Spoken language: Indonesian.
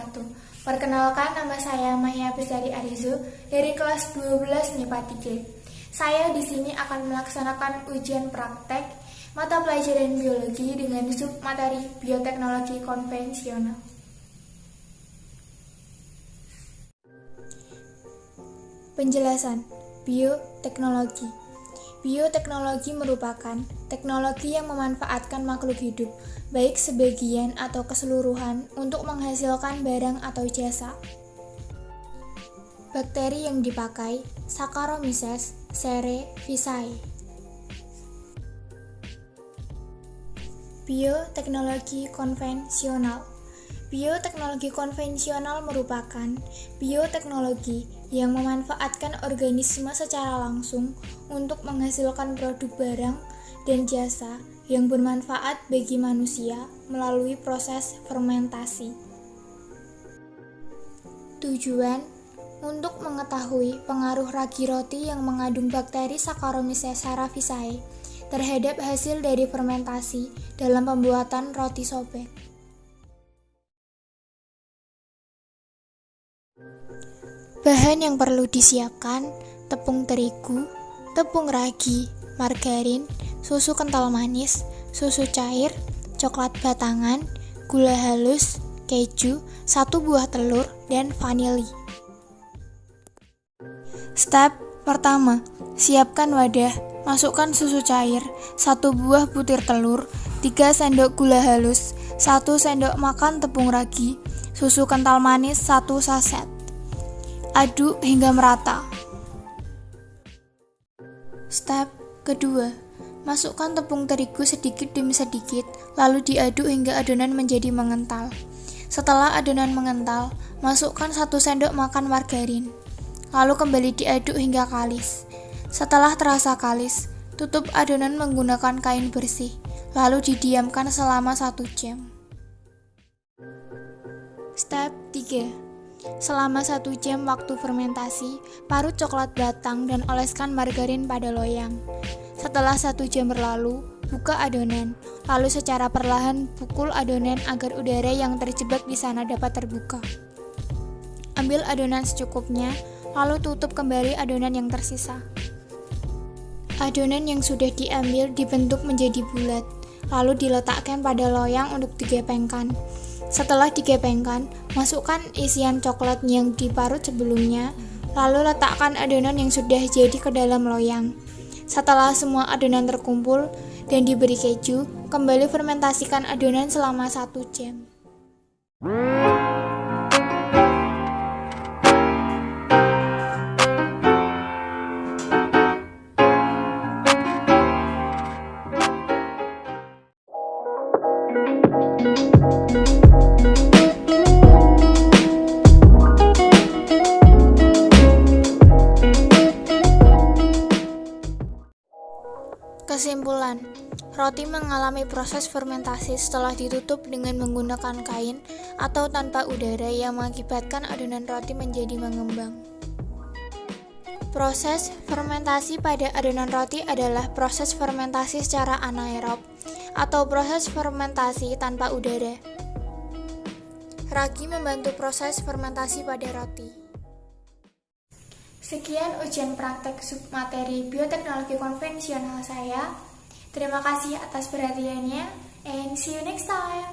wabarakatuh. Perkenalkan, nama saya Mahia Bestari Arizo dari kelas 12 MIPA 3. Saya di sini akan melaksanakan ujian praktek mata pelajaran biologi dengan submateri bioteknologi konvensional. Penjelasan bioteknologi. Bioteknologi merupakan teknologi yang memanfaatkan makhluk hidup, baik sebagian atau keseluruhan, untuk menghasilkan barang atau jasa. Bakteri yang dipakai, Saccharomyces cerevisiae. Bioteknologi konvensional. Bioteknologi konvensional merupakan bioteknologi yang memanfaatkan organisme secara langsung untuk menghasilkan produk barang dan jasa yang bermanfaat bagi manusia melalui proses fermentasi. Tujuan untuk mengetahui pengaruh ragi roti yang mengandung bakteri Saccharomyces cerevisiae terhadap hasil dari fermentasi dalam pembuatan roti sobek. Bahan yang perlu disiapkan: tepung terigu, tepung ragi, margarin, susu kental manis, susu cair, coklat batangan, gula halus, keju, 1 buah telur, dan vanili. Step pertama, siapkan wadah, masukkan susu cair, 1 buah butir telur, 3 sendok gula halus, 1 sendok makan tepung ragi, susu kental manis 1 saset. Aduk hingga merata. Step kedua, masukkan tepung terigu sedikit demi sedikit, lalu diaduk hingga adonan menjadi mengental. Setelah adonan mengental, masukkan 1 sendok makan margarin, lalu kembali diaduk hingga kalis. Setelah terasa kalis, tutup adonan menggunakan kain bersih, lalu didiamkan selama 1 jam. Step 3. Selama 1 jam waktu fermentasi, parut coklat batang dan oleskan margarin pada loyang. Setelah 1 jam berlalu, buka adonan, lalu secara perlahan pukul adonan agar udara yang terjebak di sana dapat terbuka. Ambil adonan secukupnya, lalu tutup kembali adonan yang tersisa. Adonan yang sudah diambil dibentuk menjadi bulat, lalu diletakkan pada loyang untuk digepengkan. Setelah digepengkan, masukkan isian coklat yang diparut sebelumnya, lalu letakkan adonan yang sudah jadi ke dalam loyang. Setelah semua adonan terkumpul dan diberi keju, kembali fermentasikan adonan selama 1 jam. Kesimpulan, roti mengalami proses fermentasi setelah ditutup dengan menggunakan kain atau tanpa udara yang mengakibatkan adonan roti menjadi mengembang. Proses fermentasi pada adonan roti adalah proses fermentasi secara anaerob atau proses fermentasi tanpa udara. Ragi membantu proses fermentasi pada roti. Sekian ujian praktek submateri bioteknologi konvensional saya. Terima kasih atas perhatiannya, and see you next time.